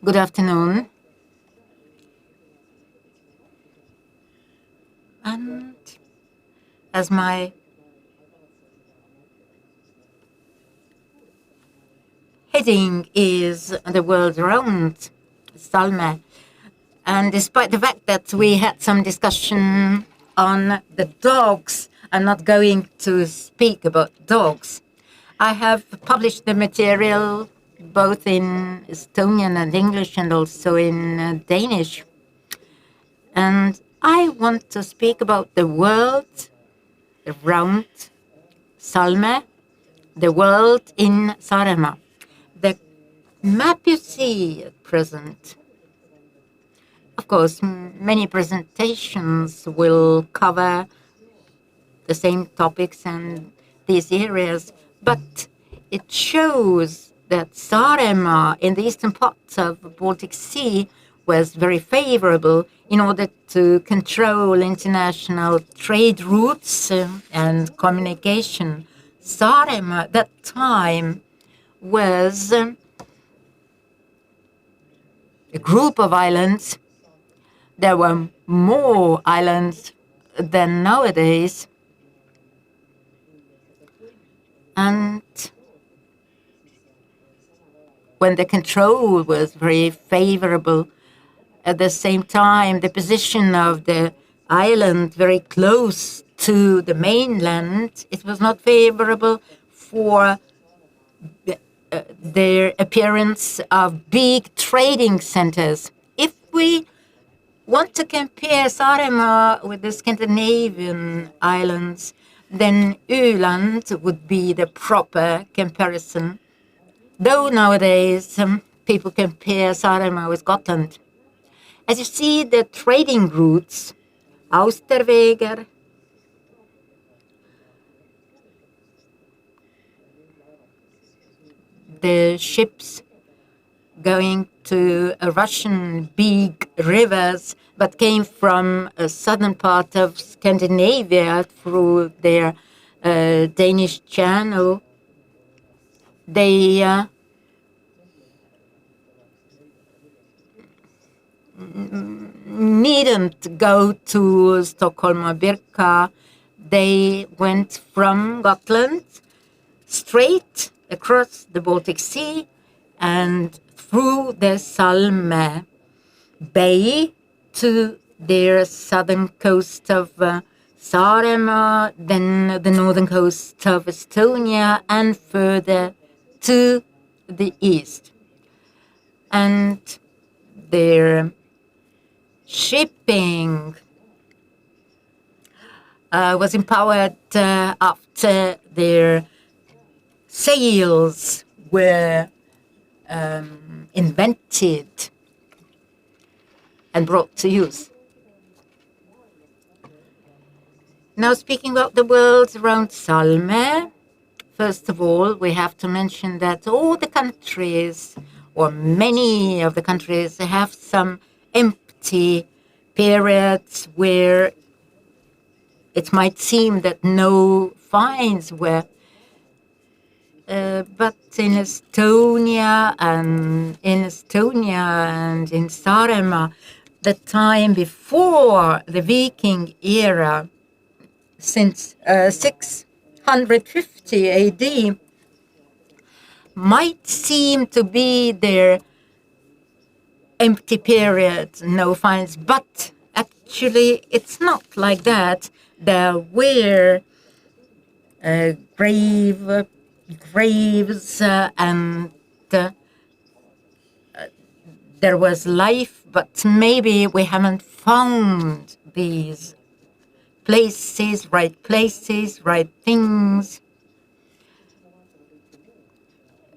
Good afternoon. And as my heading is the world around Salme, and despite the fact that we had some discussion on the dogs, I'm not going to speak about dogs. I have published the material both in Estonian and English and also in Danish. And I want to speak about the world around Salme, the world in Saaremaa. The map you see at present, of course, many presentations will cover the same topics and these areas, but it shows that Saaremaa in the eastern parts of the Baltic Sea was very favorable in order to control international trade routes and communication. Saaremaa at that time was a group of islands. There were more islands than nowadays. And when the control was very favorable, at the same time, the position of the island very close to the mainland, it was not favorable for their appearance of big trading centers. If we want to compare Saaremaa with the Scandinavian islands, then Öland would be the proper comparison. Though nowadays people compare Saaremaa with Gotland. As you see, the trading routes, Austerweger, the ships going to Russian big rivers, but came from a southern part of Scandinavia through their Danish channel. They needn't go to Stockholm or Birka. They went from Gotland straight across the Baltic Sea and through the Salme Bay to their southern coast of Saaremaa, then the northern coast of Estonia, and further to the east. And their shipping was empowered after their sails were invented and brought to use. Now, speaking about the world around Salme, first of all, we have to mention that all the countries, or many of the countries, have some empty periods where it might seem that no finds were. But in Estonia and in Saaremaa, the time before the Viking era, since 650 AD, might seem to be their empty period, no finds, but actually it's not like that. There were graves and there was life, but maybe we haven't found these places, right things.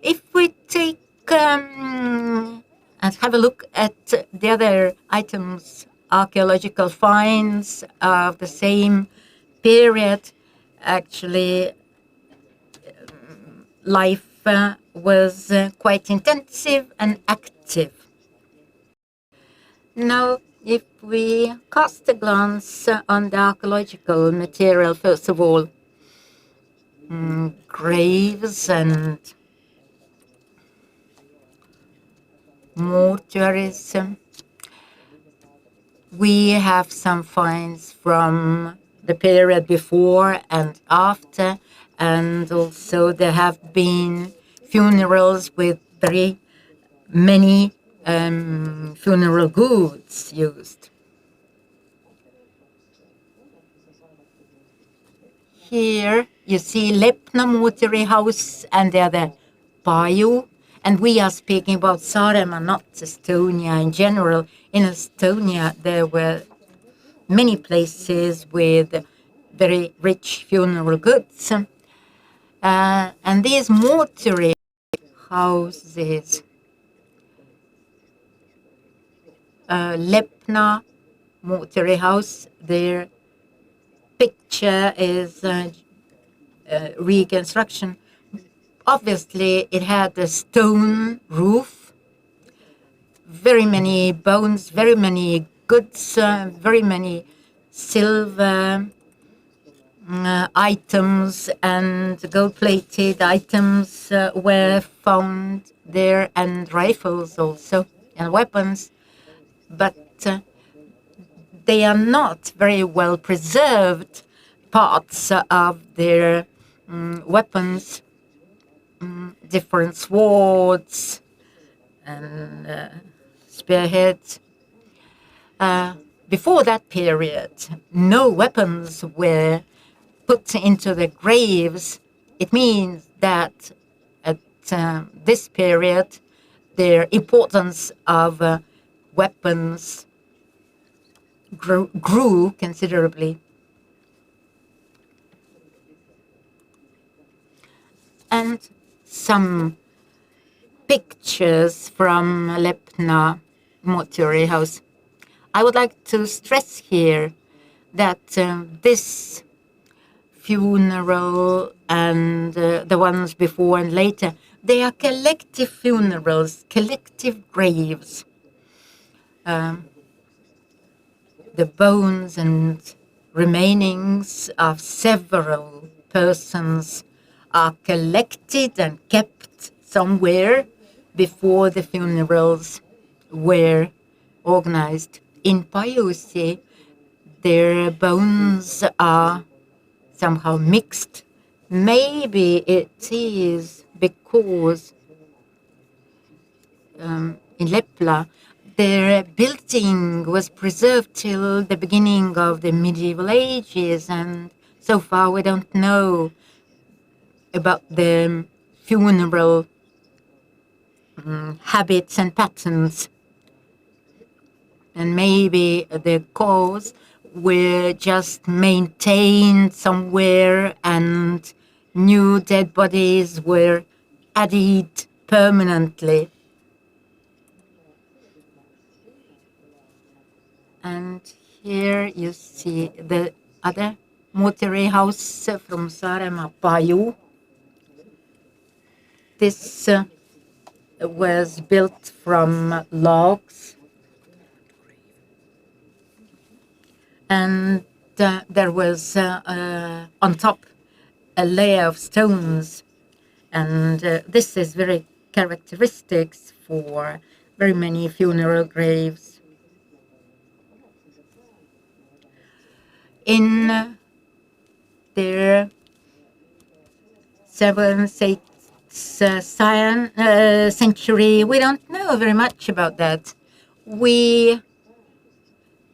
If we take and have a look at the other items, archaeological finds of the same period, actually life was quite intensive and active. Now, if we cast a glance on the archaeological material, first of all, graves and mortuaries. We have some finds from the period before and after, and also there have been funerals with very many funeral goods used. Here you see Lepna mortuary house and the other Paju. And we are speaking about Saaremaa, not Estonia in general. In Estonia, there were many places with very rich funeral goods. And these mortuary houses, Lepna mortuary house, their picture is reconstruction. Obviously, it had a stone roof, very many bones, very many goods, very many silver items and gold-plated items were found there, and rifles also, and weapons. But they are not very well preserved parts of their weapons, different swords and spearheads. Before that period, no weapons were put into the graves. It means that at this period, the importance of weapons grew considerably. And some pictures from Lepna mortuary house. I would like to stress here that this funeral and the ones before and later, they are collective funerals, collective graves. The bones and remainings of several persons are collected and kept somewhere before the funerals were organized. In Pajusi, their bones are somehow mixed. Maybe it is because in Lepla, their building was preserved till the beginning of the medieval ages, and so far we don't know about the funeral habits and patterns. And maybe the cause were just maintained somewhere and new dead bodies were added permanently. And here you see the other mortuary house from Saaremaa, Paju. This was built from logs. And there was on top a layer of stones. And this is very characteristic for very many funeral graves. In the 7th, 8th century, we don't know very much about that. We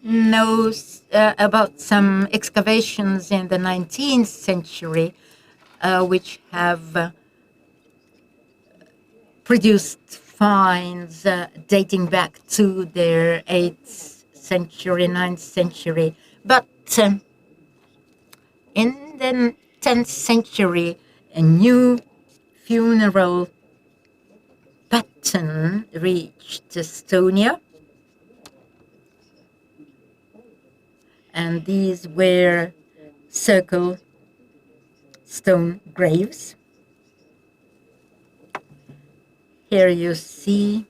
know about some excavations in the 19th century which have produced finds dating back to the 8th century, 9th century. But in the 10th century, a new funeral pattern reached Estonia. And these were circle stone graves. Here you see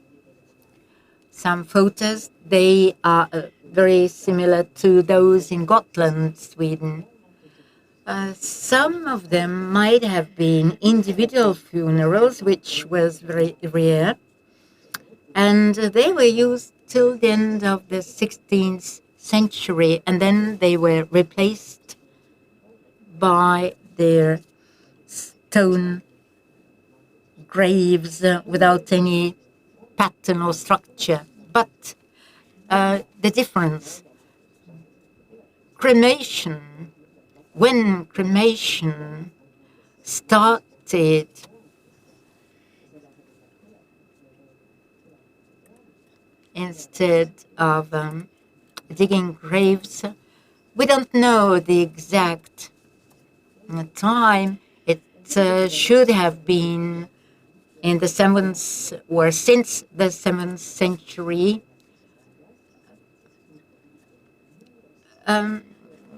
some photos. They are very similar to those in Gotland, Sweden. Some of them might have been individual funerals, which was very rare. And they were used till the end of the 16th century, and then they were replaced by their stone graves without any pattern or structure. But the difference, cremation, when cremation started, instead of digging graves, we don't know the exact time. It should have been in the 7th or since the 7th century.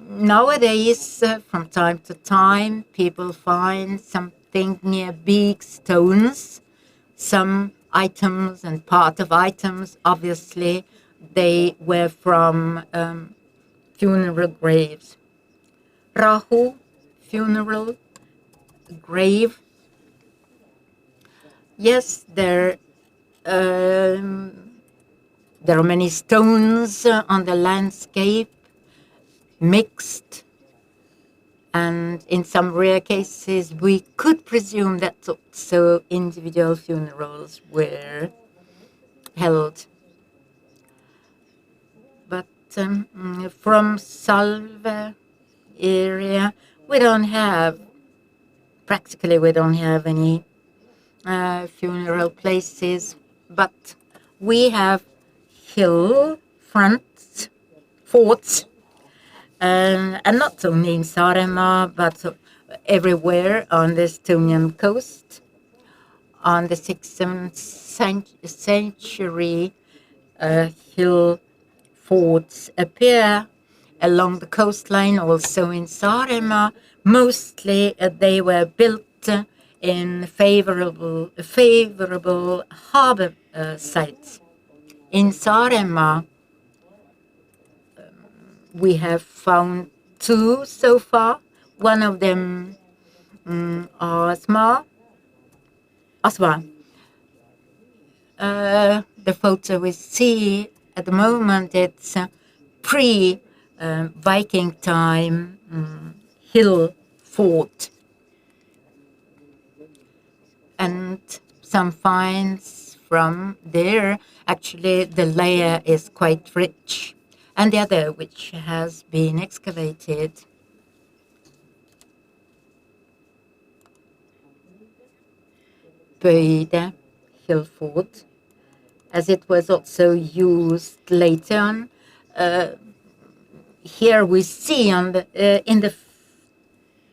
Nowadays, from time to time, people find something near big stones, some items and part of items. Obviously, they were from funeral graves. Rahu, funeral grave. Yes, there are many stones on the landscape, mixed, and in some rare cases we could presume that also individual funerals were held. But from Salme area, we don't have any funeral places, but we have hill fronts, forts, and not only in Saaremaa, but everywhere on the Estonian coast. On the 6th, 7th century, hill forts appear along the coastline, also in Saaremaa. Mostly they were built in favorable harbour sites. In Saaremaa, we have found 2 so far. One of them, Aswa. The photo we see at the moment, it's pre-Viking time hill fort. And some finds from there, actually the layer is quite rich. And the other, which has been excavated, Pöide hill fort, as it was also used later on. Here we see on the in the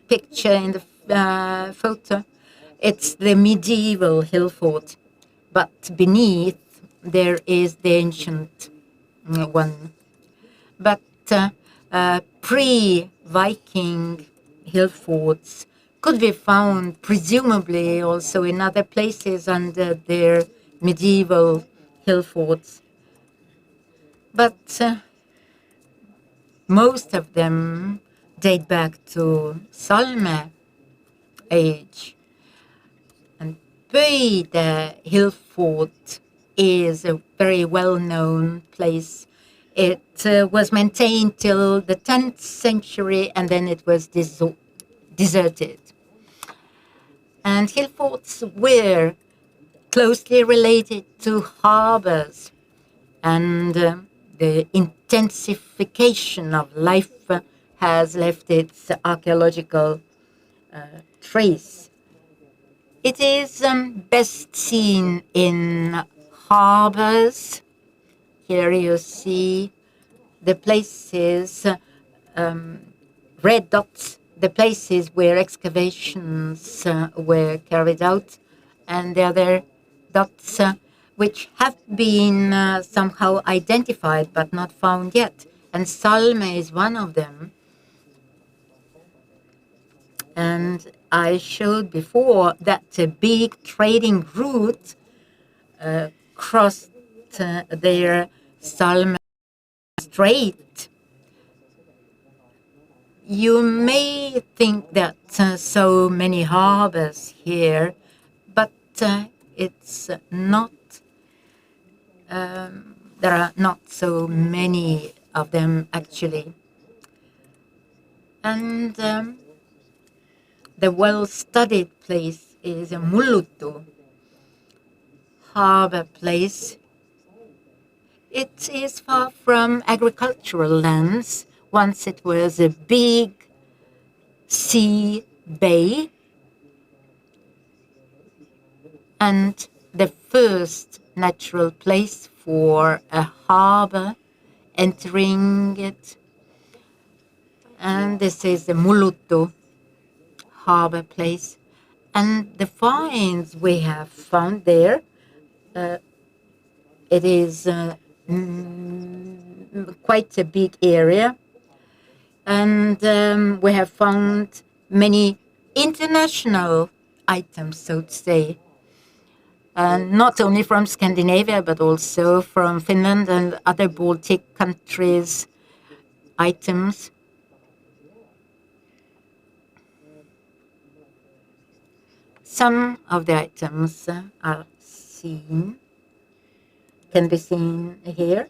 picture, in the photo, it's the medieval hill fort, but beneath there is the ancient one. But pre-Viking hill forts could be found presumably also in other places under their medieval hill forts. But most of them date back to Salme age. And Pöide hill fort is a very well-known place. It was maintained till the 10th century, and then it was deserted. And hill forts were closely related to harbours, and the intensification of life has left its archaeological trace. It is best seen in harbours. Here you see the places, red dots, the places where excavations were carried out, and the other dots which have been somehow identified but not found yet. And Salme is one of them. And I showed before that a big trading route crossed their Salme Strait. You may think that so many harbors here, but it's not There are not so many of them actually. And the well-studied place is a Muluto Harbor place. It is far from agricultural lands. Once it was a big sea bay, and the first natural place for a harbor entering it. And this is the Muluto Harbor place. And the finds we have found there, it is quite a big area. And we have found many international items, so to say. Not only from Scandinavia, but also from Finland and other Baltic countries, items. Some of the items are can be seen here.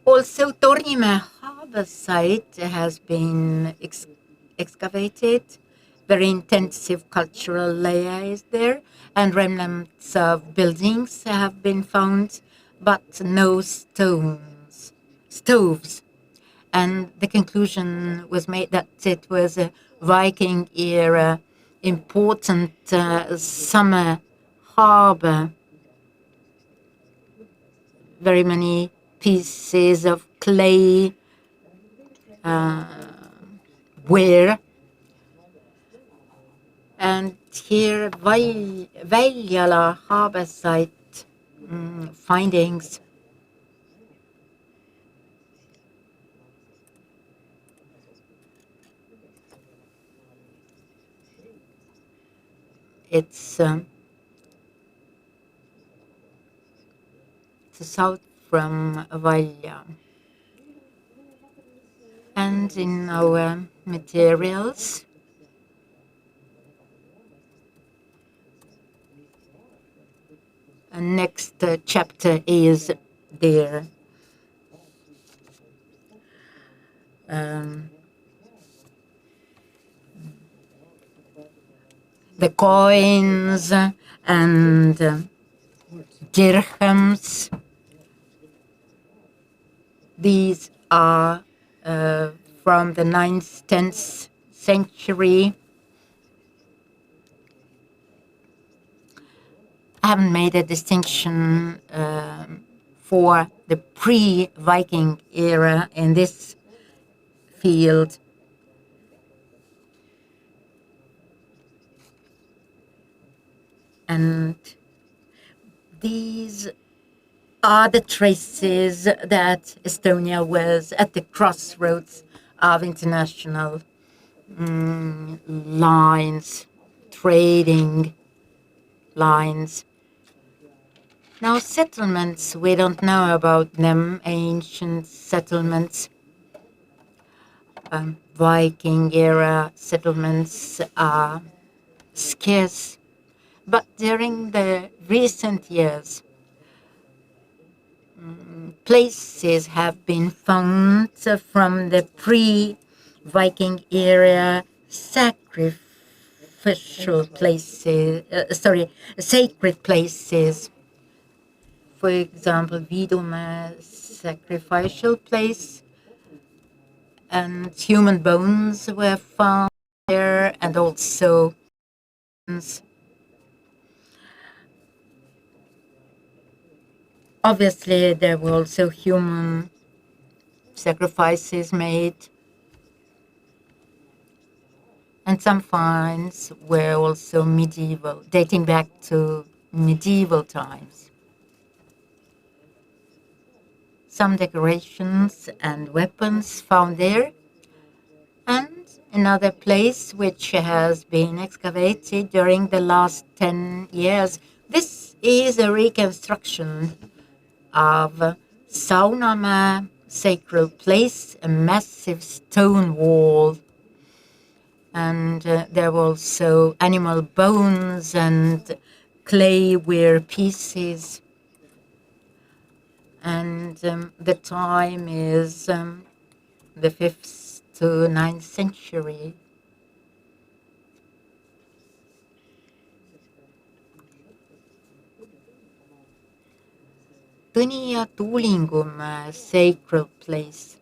Also, Tornimäe harbor site has been excavated. Very intensive cultural layer is there, and remnants of buildings have been found, but no stoves. And the conclusion was made that it was a Viking era important summer harbor. Very many pieces of clay, ware. And here, Väljala harbor site findings. It's south from Valja. And in our materials, next chapter is there. The coins and dirhams. These are from the 9th, 10th century. I haven't made a distinction for the pre-Viking era in this field. And these are the traces that Estonia was at the crossroads of international lines, trading lines. Now, settlements, we don't know about them, ancient settlements. Viking era settlements are scarce, but during the recent years, places have been found from the pre-Viking era sacrificial places, sacred places. For example, Vidumäe sacrificial place, and human bones were found there, and also obviously there were also human sacrifices made, and some finds were also medieval, dating back to medieval times. Some decorations and weapons found there, and another place which has been excavated during the last 10 years. This is a reconstruction of Saaremaa sacred place, a massive stone wall, and there were also animal bones and clayware pieces. And the time is the 5th to 9th century. Tõni ja Tuulingumäe sacred place.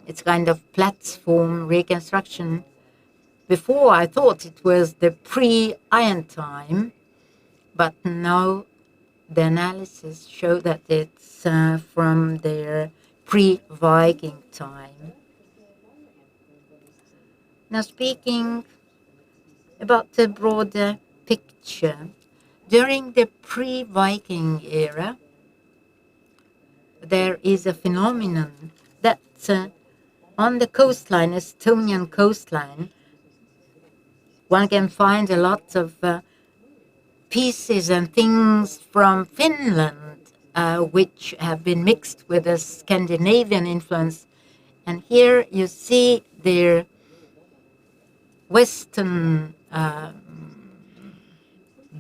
It's kind of platform reconstruction. Before I thought it was the pre-Iron time, but now the analysis show that it's from their pre-Viking time. Now speaking about the broader picture, during the pre-Viking era, there is a phenomenon that on the coastline, Estonian coastline, one can find a lot of pieces and things from Finland, which have been mixed with a Scandinavian influence. And here you see their Western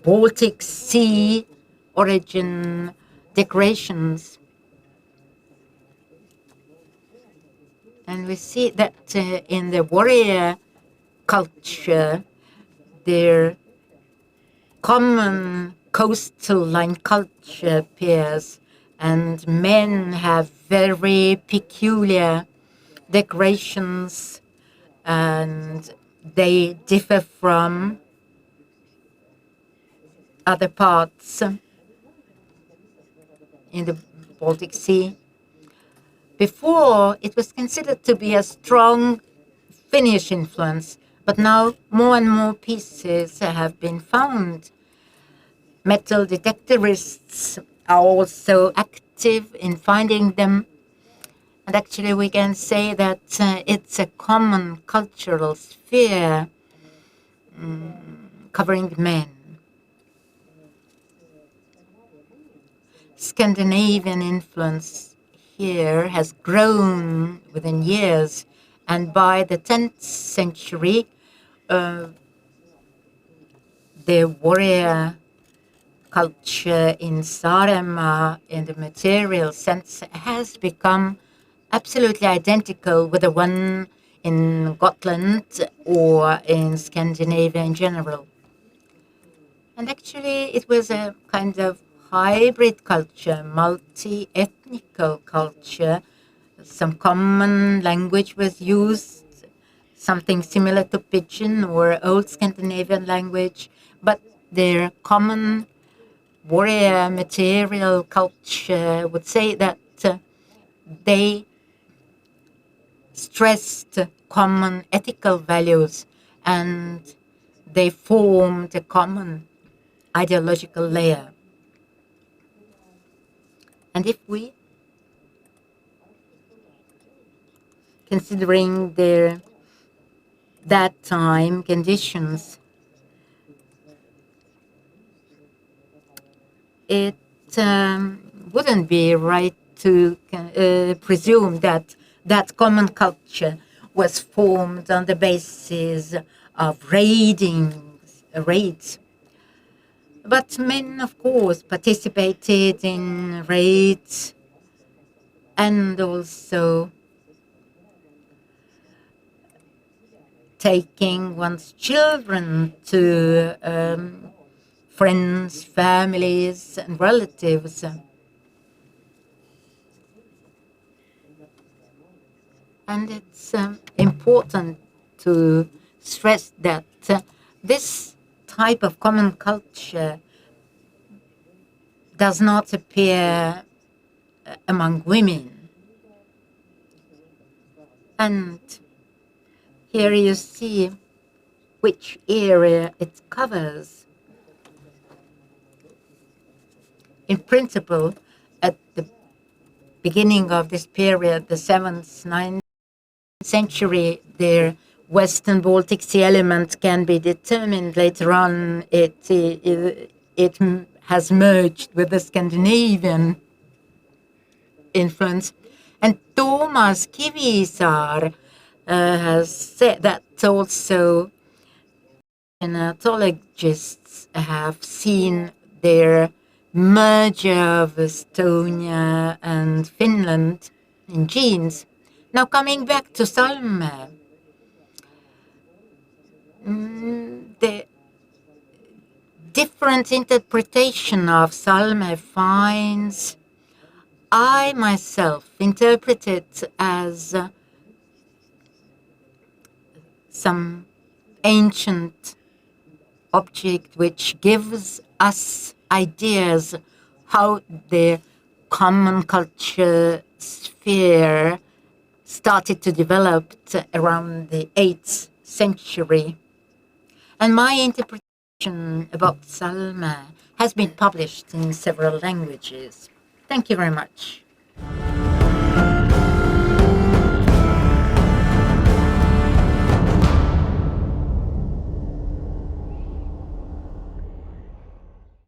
Baltic Sea origin decorations. And we see that in the warrior culture, their common coastal line culture appears, and men have very peculiar decorations, and they differ from other parts in the Baltic Sea. Before, it was considered to be a strong Finnish influence, but now more and more pieces have been found. Metal detectorists are also active in finding them. And actually we can say that it's a common cultural sphere covering men. Scandinavian influence here has grown within years, and by the 10th century, the warrior culture in Saaremaa, in the material sense, has become absolutely identical with the one in Gotland or in Scandinavia in general. And actually, it was a kind of hybrid culture, multi-ethnical culture. Some common language was used, something similar to Pidgin or Old Scandinavian language, but their common warrior material culture would say that they stressed common ethical values, and they formed a common ideological layer. And if we, considering that time conditions, it wouldn't be right to presume that that common culture was formed on the basis of raids. But men, of course, participated in raids and also taking one's children to friends, families, and relatives. And it's important to stress that this type of common culture does not appear among women. And here you see which area it covers. In principle, at the beginning of this period, the 7th, 9th century, their Western Baltic Sea element can be determined. Later on, it has merged with the Scandinavian influence. And Thomas Kivisaar has said that also archaeologists have seen their merger of Estonia and Finland in genes. Now coming back to Salme, the different interpretation of Salme finds, I myself interpret it as some ancient object which gives us ideas how the common culture sphere started to develop around the 8th century. And my interpretation about Salme has been published in several languages. Thank you very much.